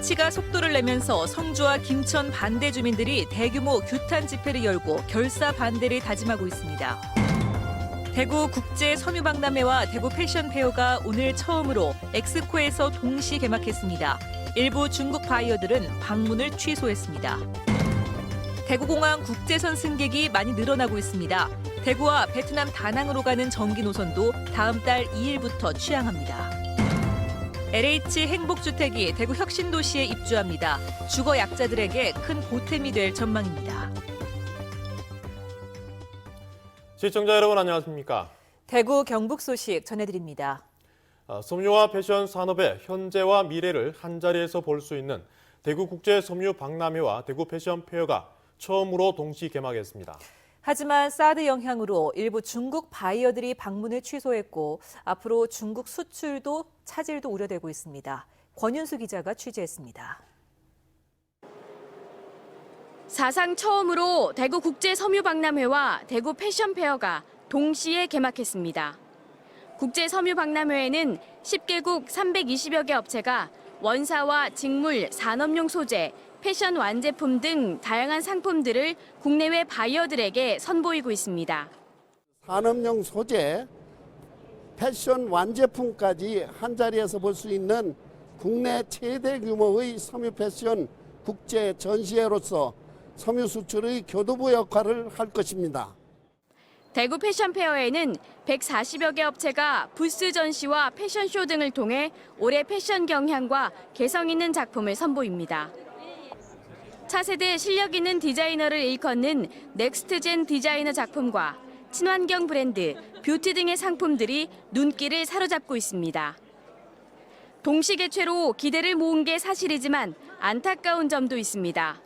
채취가 속도를 내면서 성주와 김천 반대 주민들이 대규모 규탄 집회를 열고 결사 반대를 다짐하고 있습니다. 대구 국제 섬유박람회와 대구 패션페어가 오늘 처음으로 엑스코에서 동시 개막했습니다. 일부 중국 바이어들은 방문을 취소했습니다. 대구공항 국제선 승객이 많이 늘어나고 있습니다. 대구와 베트남 다낭으로 가는 전기 노선도 다음 달 2일부터 취항합니다. LH 행복주택이 대구 혁신도시에 입주합니다. 주거 약자들에게 큰 보탬이 될 전망입니다. 시청자 여러분 안녕하십니까? 대구 경북 소식 전해드립니다. 섬유와 패션 산업의 현재와 미래를 한자리에서 볼 수 있는 대구 국제 섬유 박람회와 대구 패션 페어가 처음으로 동시 개막했습니다. 하지만 사드 영향으로 일부 중국 바이어들이 방문을 취소했고 앞으로 중국 수출도 차질도 우려되고 있습니다. 권윤수 기자가 취재했습니다. 사상 처음으로 대구 국제 섬유 박람회와 대구 패션 페어가 동시에 개막했습니다. 국제 섬유 박람회에는 10개국 320여 개 업체가 원사와 직물, 산업용 소재, 패션 완제품 등 다양한 상품들을 국내외 바이어들에게 선보이고 있습니다. 산업용 소재, 패션 완제품까지 한자리에서 볼 수 있는 국내 최대 규모의 섬유 패션 국제 전시회로서 섬유 수출의 교두보 역할을 할 것입니다. 대구 패션 페어에는 140여 개 업체가 부스 전시와 패션쇼 등을 통해 올해 패션 경향과 개성 있는 작품을 선보입니다. 차세대 실력 있는 디자이너를 일컫는 넥스트젠 디자이너 작품과 친환경 브랜드, 뷰티 등의 상품들이 눈길을 사로잡고 있습니다. 동시 개최로 기대를 모은 게 사실이지만 안타까운 점도 있습니다.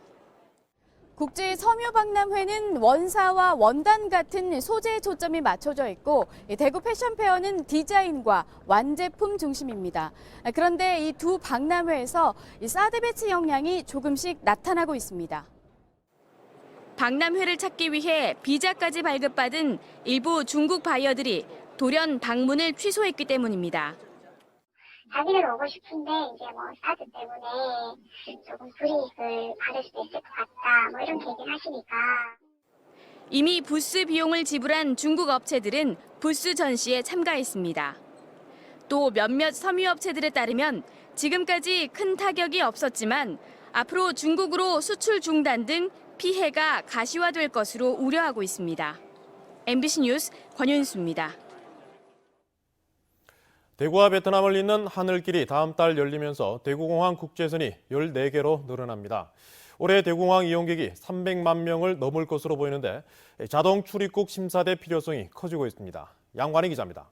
국제 섬유 박람회는 원사와 원단 같은 소재에 초점이 맞춰져 있고 대구 패션 페어는 디자인과 완제품 중심입니다. 그런데 이 두 박람회에서 사드 배치 영향이 조금씩 나타나고 있습니다. 박람회를 찾기 위해 비자까지 발급받은 일부 중국 바이어들이 돌연 방문을 취소했기 때문입니다. 자기는 오고 싶은데 이제 사드 때문에 조금 불이익을 받을 수도 있을 것 같다 이런 얘기를 하시니까. 이미 부스 비용을 지불한 중국 업체들은 부스 전시에 참가했습니다. 또 몇몇 섬유 업체들에 따르면 지금까지 큰 타격이 없었지만 앞으로 중국으로 수출 중단 등 피해가 가시화될 것으로 우려하고 있습니다. MBC 뉴스 권윤수입니다. 대구와 베트남을 잇는 하늘길이 다음 달 열리면서 대구공항 국제선이 14개로 늘어납니다. 올해 대구공항 이용객이 300만 명을 넘을 것으로 보이는데 자동 출입국 심사대 필요성이 커지고 있습니다. 양관희 기자입니다.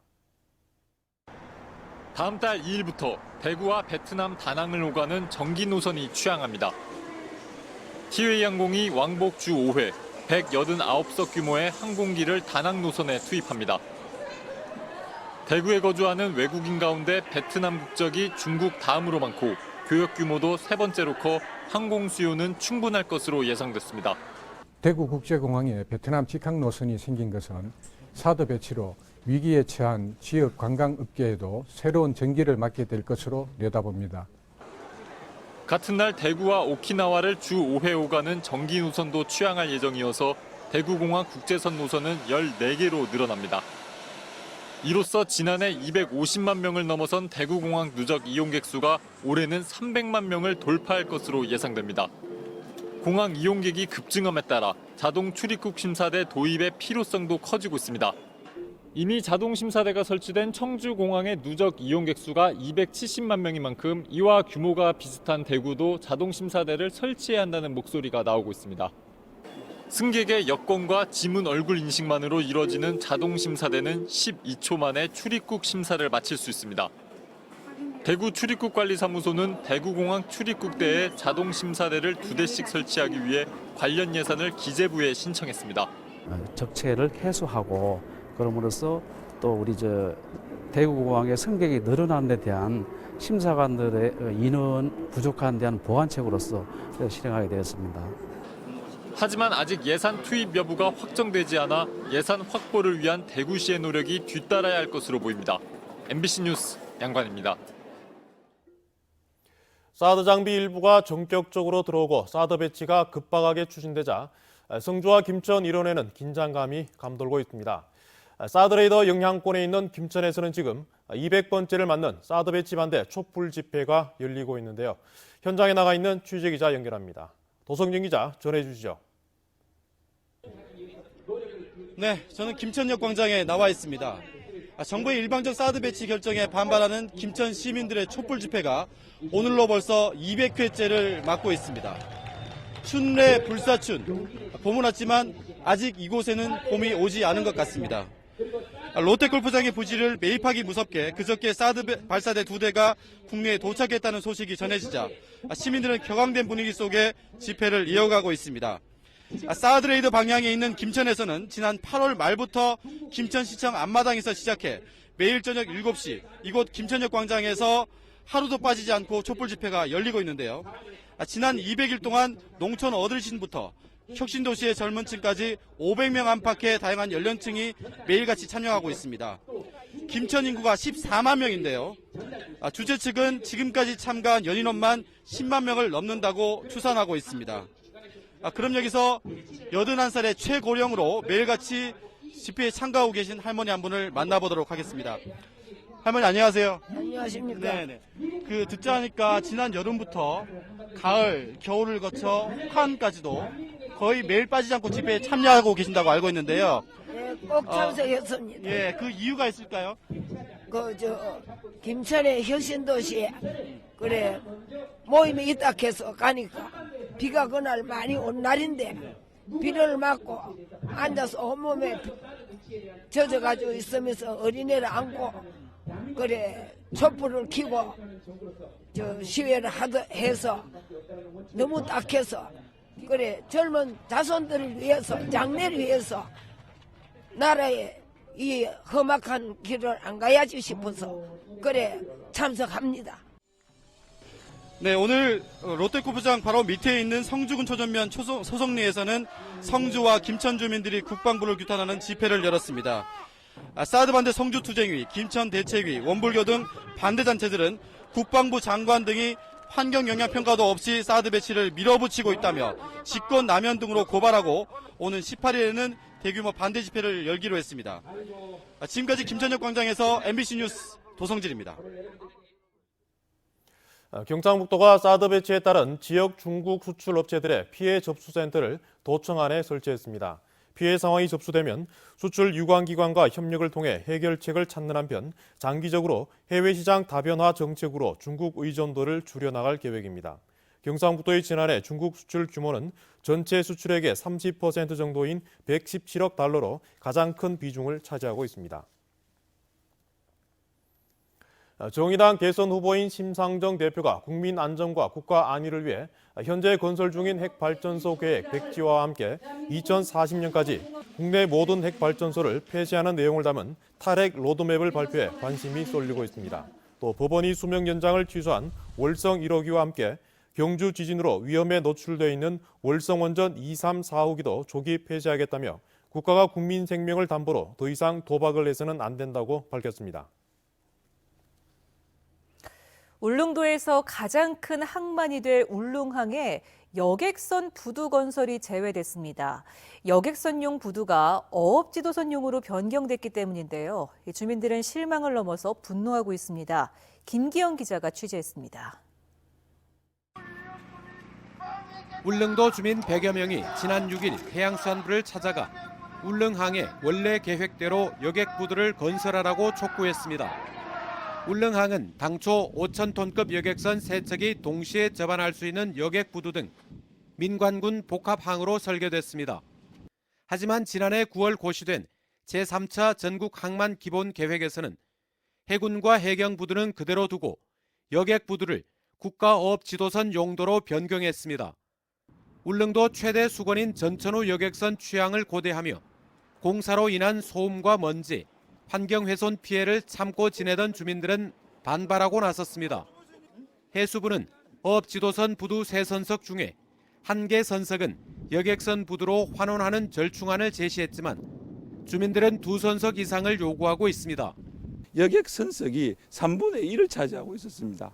다음 달 2일부터 대구와 베트남 다낭을 오가는 전기 노선이 취항합니다. 티웨이 항공이 왕복 주 5회 189석 규모의 항공기를 다낭 노선에 투입합니다. 대구에 거주하는 외국인 가운데 베트남 국적이 중국 다음으로 많고 교역 규모도 세 번째로 커 항공 수요는 충분할 것으로 예상됐습니다. 대구국제공항에 베트남 직항 노선이 생긴 것은 사드 배치로 위기에 처한 지역 관광업계에도 새로운 전기를 맞게 될 것으로 내다봅니다. 같은 날 대구와 오키나와를 주 5회 오가는 전기 노선도 취항할 예정이어서 대구공항 국제선 노선은 14개로 늘어납니다. 이로써 지난해 250만 명을 넘어선 대구공항 누적 이용객 수가 올해는 300만 명을 돌파할 것으로 예상됩니다. 공항 이용객이 급증함에 따라 자동 출입국 심사대 도입의 필요성도 커지고 있습니다. 이미 자동 심사대가 설치된 청주공항의 누적 이용객 수가 270만 명인 만큼 이와 규모가 비슷한 대구도 자동 심사대를 설치해야 한다는 목소리가 나오고 있습니다. 승객의 여권과 지문 얼굴 인식만으로 이뤄지는 자동 심사대는 12초 만에 출입국 심사를 마칠 수 있습니다. 대구 출입국관리사무소는 대구공항 출입국대에 자동 심사대를 2대씩 설치하기 위해 관련 예산을 기재부에 신청했습니다. 적체를 해소하고 그럼으로써 또 우리 대구공항의 승객이 늘어나는 데 대한 심사관들의 인원 부족한 데 대한 보완책으로서 실행하게 되었습니다. 하지만 아직 예산 투입 여부가 확정되지 않아 예산 확보를 위한 대구시의 노력이 뒤따라야 할 것으로 보입니다. MBC 뉴스 양관입니다. 사드 장비 일부가 전격적으로 들어오고 사드 배치가 급박하게 추진되자 성주와 김천 일원에는 긴장감이 감돌고 있습니다. 사드 레이더 영향권에 있는 김천에서는 지금 200번째를 맞는 사드 배치 반대 촛불 집회가 열리고 있는데요. 현장에 나가 있는 취재기자 연결합니다. 도성진 기자 전해주시죠. 네, 저는 김천역 광장에 나와 있습니다. 정부의 일방적 사드 배치 결정에 반발하는 김천 시민들의 촛불 집회가 오늘로 벌써 200회째를 맞고 있습니다. 춘래 불사춘, 봄은 왔지만 아직 이곳에는 봄이 오지 않은 것 같습니다. 롯데골프장의 부지를 매입하기 무섭게 그저께 사드 발사대 2대가 국내에 도착했다는 소식이 전해지자 시민들은 격앙된 분위기 속에 집회를 이어가고 있습니다. 사드 레이더 방향에 있는 김천에서는 지난 8월 말부터 김천시청 앞마당에서 시작해 매일 저녁 7시 이곳 김천역 광장에서 하루도 빠지지 않고 촛불 집회가 열리고 있는데요. 지난 200일 동안 농촌 어르신부터 혁신도시의 젊은 층까지 500명 안팎의 다양한 연령층이 매일같이 참여하고 있습니다. 김천 인구가 14만 명인데요. 주최 측은 지금까지 참가한 연인원만 10만 명을 넘는다고 추산하고 있습니다. 그럼 여기서 81살의 최고령으로 매일같이 집회에 참가하고 계신 할머니 한 분을 만나보도록 하겠습니다. 할머니 안녕하세요. 안녕하십니까. 네네. 듣자 하니까 지난 여름부터 가을, 겨울을 거쳐 혹한까지도 거의 매일 빠지지 않고 집회에 참여하고 계신다고 알고 있는데요. 네, 꼭 참석했습니다. 예, 그 이유가 있을까요? 김천의 혁신도시에 그래 모임이 있다 해서 가니까 비가 그날 많이 온 날인데 비를 맞고 앉아서 온몸에 젖어가지고 있으면서 어린애를 안고 그래 촛불을 켜고 시위를 해서 너무 딱해서 그래 젊은 자손들을 위해서 장래를 위해서 나라의 이 험악한 길을 안 가야지 싶어서 그래 참석합니다. 네, 오늘 롯데골프장 바로 밑에 있는 성주군 초전면 소성리에서는 성주와 김천 주민들이 국방부를 규탄하는 집회를 열었습니다. 사드 반대 성주투쟁위, 김천대책위, 원불교 등 반대단체들은 국방부 장관 등이 환경영향평가도 없이 사드 배치를 밀어붙이고 있다며 직권남용 등으로 고발하고 오는 18일에는 대규모 반대 집회를 열기로 했습니다. 지금까지 김천역 광장에서 MBC 뉴스 도성진입니다. 경상북도가 사드 배치에 따른 지역 중국 수출 업체들의 피해 접수센터를 도청 안에 설치했습니다. 피해 상황이 접수되면 수출 유관기관과 협력을 통해 해결책을 찾는 한편 장기적으로 해외 시장 다변화 정책으로 중국 의존도를 줄여나갈 계획입니다. 경상북도의 지난해 중국 수출 규모는 전체 수출액의 30% 정도인 117억 달러로 가장 큰 비중을 차지하고 있습니다. 정의당 대선 후보인 심상정 대표가 국민 안전과 국가 안위를 위해 현재 건설 중인 핵발전소 계획 백지화와 함께 2040년까지 국내 모든 핵발전소를 폐쇄하는 내용을 담은 탈핵 로드맵을 발표해 관심이 쏠리고 있습니다. 또 법원이 수명 연장을 취소한 월성 1호기와 함께 경주 지진으로 위험에 노출되어 있는 월성 원전 2, 3, 4호기도 조기 폐쇄하겠다며 국가가 국민 생명을 담보로 더 이상 도박을 해서는 안 된다고 밝혔습니다. 울릉도에서 가장 큰 항만이 될 울릉항에 여객선 부두 건설이 제외됐습니다. 여객선용 부두가 어업지도선용으로 변경됐기 때문인데요. 주민들은 실망을 넘어서 분노하고 있습니다. 김기영 기자가 취재했습니다. 울릉도 주민 100여 명이 지난 6일 해양수산부를 찾아가 울릉항에 원래 계획대로 여객부두를 건설하라고 촉구했습니다. 울릉항은 당초 5,000톤급 여객선 3척이 동시에 접안할 수 있는 여객부두 등 민관군 복합항으로 설계됐습니다. 하지만 지난해 9월 고시된 제3차 전국 항만 기본 계획에서는 해군과 해경부두는 그대로 두고 여객부두를 국가어업지도선 용도로 변경했습니다. 울릉도 최대 수건인 전천후 여객선 취항을 고대하며 공사로 인한 소음과 먼지, 환경훼손 피해를 참고 지내던 주민들은 반발하고 나섰습니다. 해수부는 어업지도선 부두 3선석 중에 1개 선석은 여객선 부두로 환원하는 절충안을 제시했지만 주민들은 2선석 이상을 요구하고 있습니다. 여객선석이 3분의 1을 차지하고 있었습니다.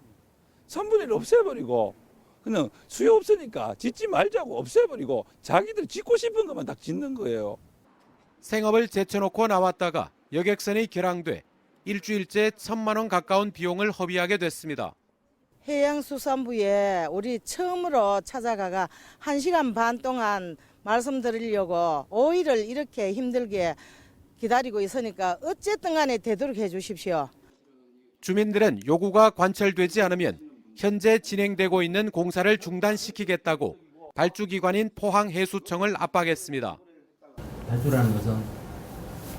3분의 1 없애버리고 그냥 수요 없으니까 짓지 말자고 없애버리고 자기들 짓고 싶은 것만 딱 짓는 거예요. 생업을 제쳐놓고 나왔다가 여객선이 결항돼 일주일째 1,000만 원 가까운 비용을 허비하게 됐습니다. 해양수산부에 우리 처음으로 찾아가가 1시간 반 동안 말씀드리려고 5일을 이렇게 힘들게 기다리고 있으니까 어쨌든 간에 되도록 해 주십시오. 주민들은 요구가 관철되지 않으면 현재 진행되고 있는 공사를 중단시키겠다고 발주기관인 포항해수청을 압박했습니다. 발주라는 것은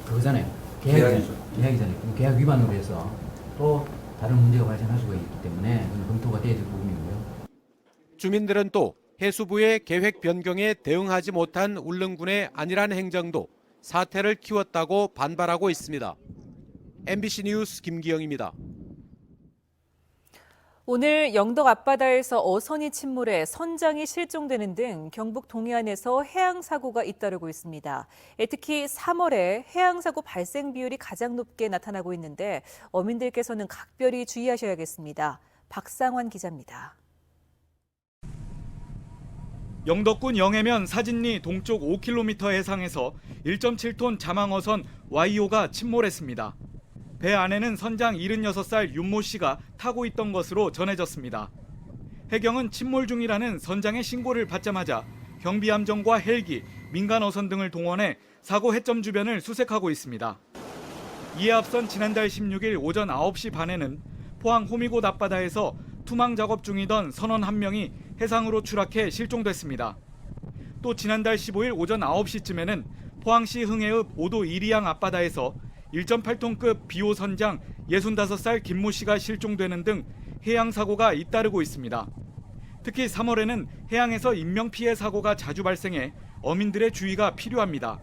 그거잖아요. 계약이잖아요. 계약 위반으로 해서 또 다른 문제가 발생할 수가 있기 때문에 검토가 돼야 될 부분이고요. 주민들은 또 해수부의 계획 변경에 대응하지 못한 울릉군의 안일한 행정도 사태를 키웠다고 반발하고 있습니다. MBC 뉴스 김기영입니다. 오늘 영덕 앞바다에서 어선이 침몰해 선장이 실종되는 등 경북 동해안에서 해양사고가 잇따르고 있습니다. 특히 3월에 해양사고 발생 비율이 가장 높게 나타나고 있는데 어민들께서는 각별히 주의하셔야겠습니다. 박상환 기자입니다. 영덕군 영해면 사진리 동쪽 5km 해상에서 1.7톤 자망어선 YO가 침몰했습니다. 배 안에는 선장 76살 윤모 씨가 타고 있던 것으로 전해졌습니다. 해경은 침몰 중이라는 선장의 신고를 받자마자 경비함정과 헬기, 민간어선 등을 동원해 사고 해점 주변을 수색하고 있습니다. 이에 앞선 지난달 16일 오전 9시 반에는 포항 호미곶 앞바다에서 투망 작업 중이던 선원 1명이 해상으로 추락해 실종됐습니다. 또 지난달 15일 오전 9시쯤에는 포항시 흥해읍 5도 이리양 앞바다에서 1.8톤급 비호 선장 65살 김모 씨가 실종되는 등 해양 사고가 잇따르고 있습니다. 특히 3월에는 해양에서 인명피해 사고가 자주 발생해 어민들의 주의가 필요합니다.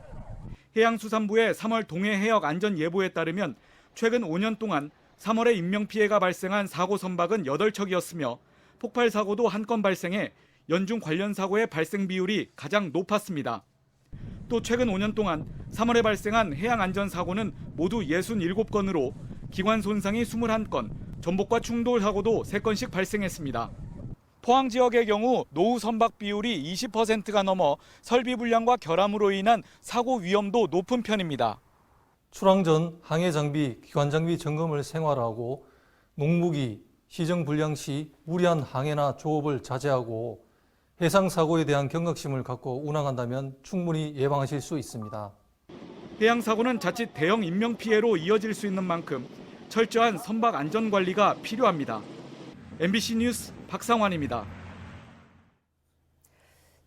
해양수산부의 3월 동해 해역 안전예보에 따르면 최근 5년 동안 3월에 인명피해가 발생한 사고 선박은 8척이었으며 폭발 사고도 1건 발생해 연중 관련 사고의 발생 비율이 가장 높았습니다. 또 최근 5년 동안 3월에 발생한 해양안전사고는 모두 67건으로 기관 손상이 21건, 전복과 충돌 사고도 3건씩 발생했습니다. 포항 지역의 경우 노후 선박 비율이 20%가 넘어 설비 불량과 결함으로 인한 사고 위험도 높은 편입니다. 출항 전 항해 장비, 기관 장비 점검을 생활하고 농무기, 시정 불량 시 무리한 항해나 조업을 자제하고 해상 사고에 대한 경각심을 갖고 운항한다면 충분히 예방하실 수 있습니다. 해양 사고는 자칫 대형 인명 피해로 이어질 수 있는 만큼 철저한 선박 안전 관리가 필요합니다. MBC 뉴스 박상환입니다.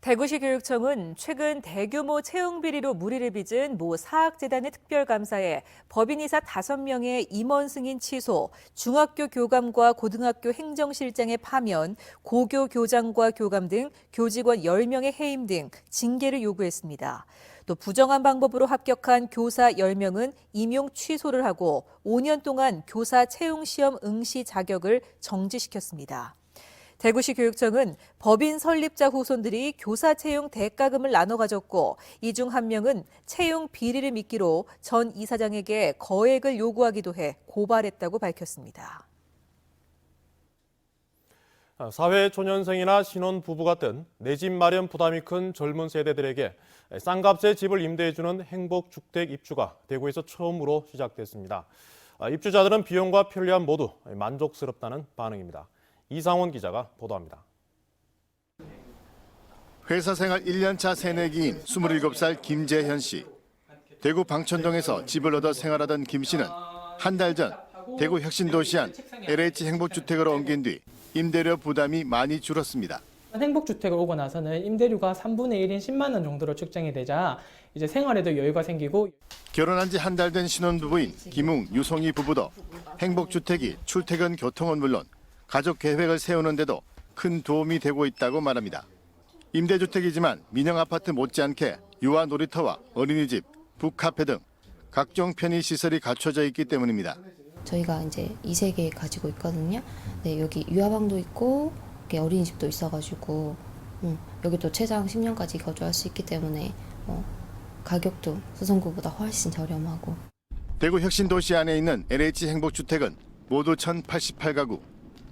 대구시 교육청은 최근 대규모 채용 비리로 물의를 빚은 모 사학재단의 특별감사에 법인이사 5명의 임원 승인 취소, 중학교 교감과 고등학교 행정실장의 파면, 고교 교장과 교감 등 교직원 10명의 해임 등 징계를 요구했습니다. 또 부정한 방법으로 합격한 교사 10명은 임용 취소를 하고 5년 동안 교사 채용시험 응시 자격을 정지시켰습니다. 대구시 교육청은 법인 설립자 후손들이 교사 채용 대가금을 나눠 가졌고 이 중 1명은 채용 비리를 미끼로 전 이사장에게 거액을 요구하기도 해 고발했다고 밝혔습니다. 사회초년생이나 신혼부부 같은 내 집 마련 부담이 큰 젊은 세대들에게 싼값에 집을 임대해주는 행복주택 입주가 대구에서 처음으로 시작됐습니다. 입주자들은 비용과 편리함 모두 만족스럽다는 반응입니다. 이상원 기자가 보도합니다. 회사 생활 1년차 새내기인 27살 김재현 씨. 대구 방천동에서 집을 얻어 생활하던 김 씨는 한 달 전 대구 혁신도시안 LH 행복주택으로 옮긴 뒤 임대료 부담이 많이 줄었습니다. 행복주택을 오고 나서는 임대료가 3분의 1인 10만 원 정도로 측정이 되자 이제 생활에도 여유가 생기고 결혼한 지 한 달 된 신혼부부인 김웅, 유송이 부부도 행복주택이 출퇴근 교통은 물론 가족 계획을 세우는데도 큰 도움이 되고 있다고 말합니다. 임대주택이지만 민영아파트 못지않게 유아 놀이터와 어린이집, 북카페 등 각종 편의시설이 갖춰져 있기 때문입니다. 저희가 이제 2세개 가지고 있거든요. 네, 여기 유아방도 있고 어린이집도 있어가지고 여기 또 최장 10년까지 거주할 수 있기 때문에 가격도 수성구보다 훨씬 저렴하고. 대구 혁신도시 안에 있는 LH 행복주택은 모두 1,088가구.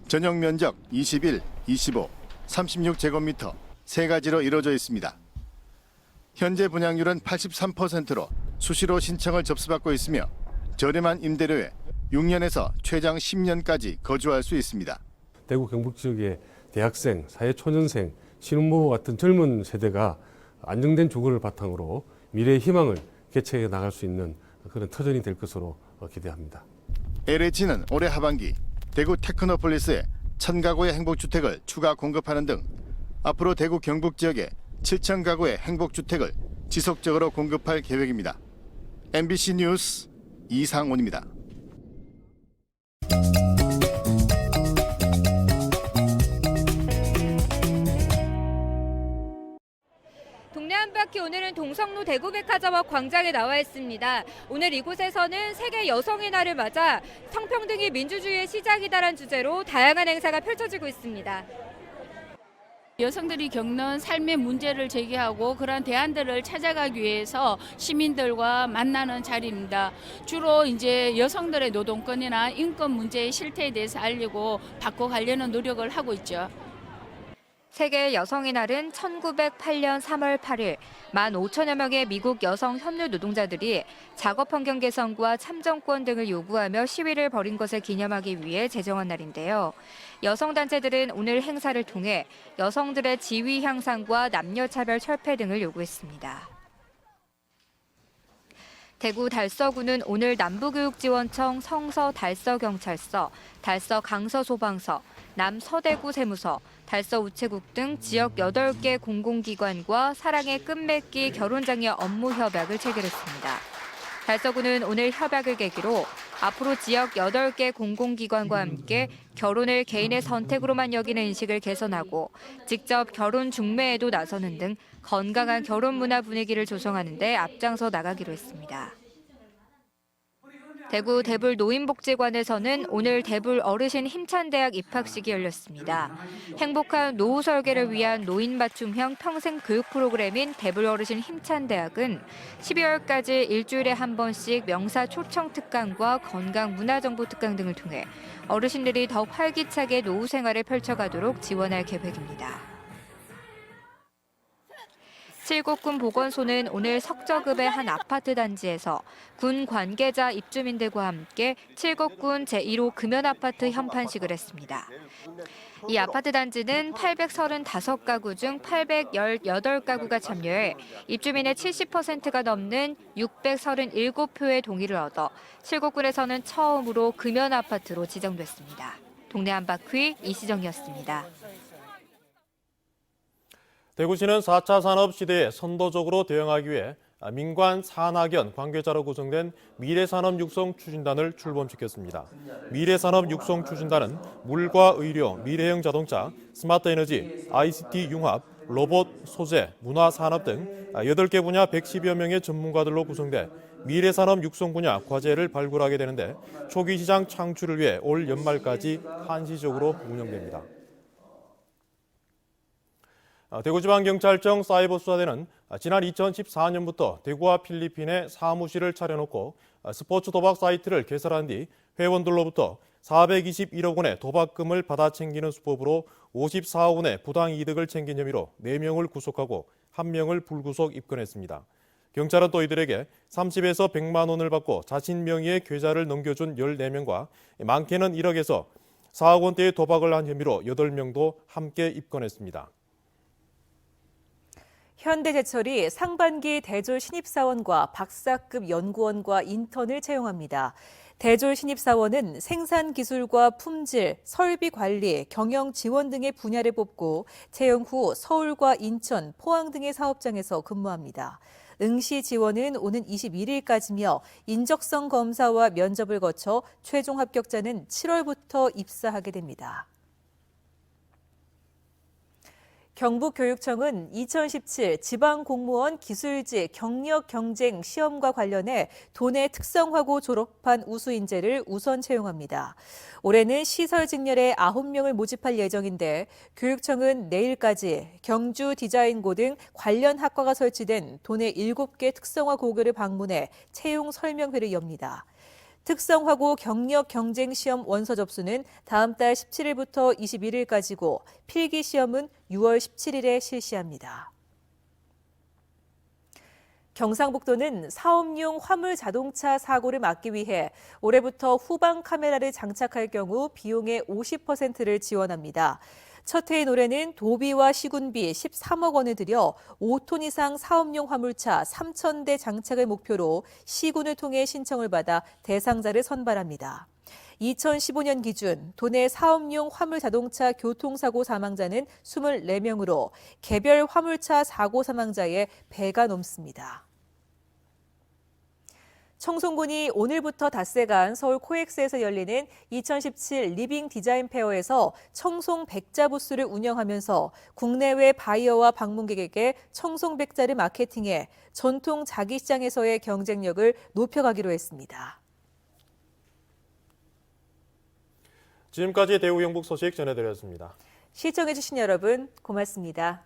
전용 면적 21, 25, 36제곱미터 세 가지로 이루어져 있습니다. 현재 분양률은 83%로 수시로 신청을 접수받고 있으며 저렴한 임대료에 6년에서 최장 10년까지 거주할 수 있습니다. 대구 경북 지역의 대학생, 사회초년생, 신혼부부 같은 젊은 세대가 안정된 주거를 바탕으로 미래의 희망을 개척해 나갈 수 있는 그런 터전이 될 것으로 기대합니다. LH는 올해 하반기 대구 테크노폴리스에 1000가구의 행복주택을 추가 공급하는 등 앞으로 대구 경북 지역에 7000가구의 행복주택을 지속적으로 공급할 계획입니다. MBC 뉴스 이상훈입니다. 동네 한 바퀴 오늘은 동성로 대구백화점업 광장에 나와 있습니다. 오늘 이곳에서는 세계 여성의 날을 맞아 성평등이 민주주의의 시작이다라는 주제로 다양한 행사가 펼쳐지고 있습니다. 여성들이 겪는 삶의 문제를 제기하고 그러한 대안들을 찾아가기 위해서 시민들과 만나는 자리입니다. 주로 이제 여성들의 노동권이나 인권 문제의 실태에 대해서 알리고 바꿔가려는 노력을 하고 있죠. 세계 여성의 날은 1908년 3월 8일 15,000여 명의 미국 여성 협력 노동자들이 작업 환경 개선과 참정권 등을 요구하며 시위를 벌인 것을 기념하기 위해 제정한 날인데요. 여성단체들은 오늘 행사를 통해 여성들의 지위 향상과 남녀차별 철폐 등을 요구했습니다. 대구 달서구는 오늘 남부교육지원청 성서달서경찰서, 달서강서소방서, 남서대구 세무서, 달서우체국 등 지역 8개 공공기관과 사랑의 끝맺기 결혼장려 업무 협약을 체결했습니다. 달서구는 오늘 협약을 계기로 앞으로 지역 8개 공공기관과 함께 결혼을 개인의 선택으로만 여기는 인식을 개선하고 직접 결혼 중매에도 나서는 등 건강한 결혼 문화 분위기를 조성하는 데 앞장서 나가기로 했습니다. 대구 대불 노인복지관에서는 오늘 대불 어르신 힘찬대학 입학식이 열렸습니다. 행복한 노후 설계를 위한 노인 맞춤형 평생 교육 프로그램인 대불 어르신 힘찬대학은 12월까지 일주일에 한 번씩 명사 초청 특강과 건강 문화 정보 특강 등을 통해 어르신들이 더 활기차게 노후 생활을 펼쳐가도록 지원할 계획입니다. 칠곡군 보건소는 오늘 석저급의 한 아파트 단지에서 군 관계자 입주민들과 함께 칠곡군 제1호 금연아파트 현판식을 했습니다. 이 아파트 단지는 835가구 중 818가구가 참여해 입주민의 70%가 넘는 637표의 동의를 얻어 칠곡군에서는 처음으로 금연아파트로 지정됐습니다. 동네 한 바퀴 이시정이었습니다. 대구시는 4차 산업 시대에 선도적으로 대응하기 위해 민관 산학연 관계자로 구성된 미래산업 육성 추진단을 출범시켰습니다. 미래산업 육성 추진단은 물과 의료, 미래형 자동차, 스마트 에너지, ICT 융합, 로봇, 소재, 문화산업 등 8개 분야 110여 명의 전문가들로 구성돼 미래산업 육성 분야 과제를 발굴하게 되는데 초기 시장 창출을 위해 올 연말까지 한시적으로 운영됩니다. 대구지방경찰청 사이버수사대는 지난 2014년부터 대구와 필리핀에 사무실을 차려놓고 스포츠 도박 사이트를 개설한 뒤 회원들로부터 421억 원의 도박금을 받아 챙기는 수법으로 54억 원의 부당이득을 챙긴 혐의로 4명을 구속하고 1명을 불구속 입건했습니다. 경찰은 또 이들에게 30에서 100만 원을 받고 자신 명의의 계좌를 넘겨준 14명과 많게는 1억에서 4억 원대의 도박을 한 혐의로 8명도 함께 입건했습니다. 현대제철이 상반기 대졸 신입사원과 박사급 연구원과 인턴을 채용합니다. 대졸 신입사원은 생산기술과 품질, 설비관리, 경영지원 등의 분야를 뽑고 채용 후 서울과 인천, 포항 등의 사업장에서 근무합니다. 응시 지원은 오는 21일까지며 인적성 검사와 면접을 거쳐 최종 합격자는 7월부터 입사하게 됩니다. 경북교육청은 2017 지방공무원 기술직 경력경쟁 시험과 관련해 도내 특성화고 졸업한 우수인재를 우선 채용합니다. 올해는 시설직렬에 9명을 모집할 예정인데 교육청은 내일까지 경주 디자인고 등 관련 학과가 설치된 도내 7개 특성화 고교를 방문해 채용 설명회를 엽니다. 특성화고 경력 경쟁 시험 원서 접수는 다음 달 17일부터 21일까지고 필기 시험은 6월 17일에 실시합니다. 경상북도는 사업용 화물 자동차 사고를 막기 위해 올해부터 후방 카메라를 장착할 경우 비용의 50%를 지원합니다. 첫 해인 올해는 도비와 시군비 13억 원을 들여 5톤 이상 사업용 화물차 3,000대 장착을 목표로 시군을 통해 신청을 받아 대상자를 선발합니다. 2015년 기준 도내 사업용 화물 자동차 교통사고 사망자는 24명으로 개별 화물차 사고 사망자의 배가 넘습니다. 청송군이 오늘부터 닷새간 서울 코엑스에서 열리는 2017 리빙 디자인 페어에서 청송 백자 부스를 운영하면서 국내외 바이어와 방문객에게 청송 백자를 마케팅해 전통 자기시장에서의 경쟁력을 높여가기로 했습니다. 지금까지 대구 경북 소식 전해드렸습니다. 시청해주신 여러분 고맙습니다.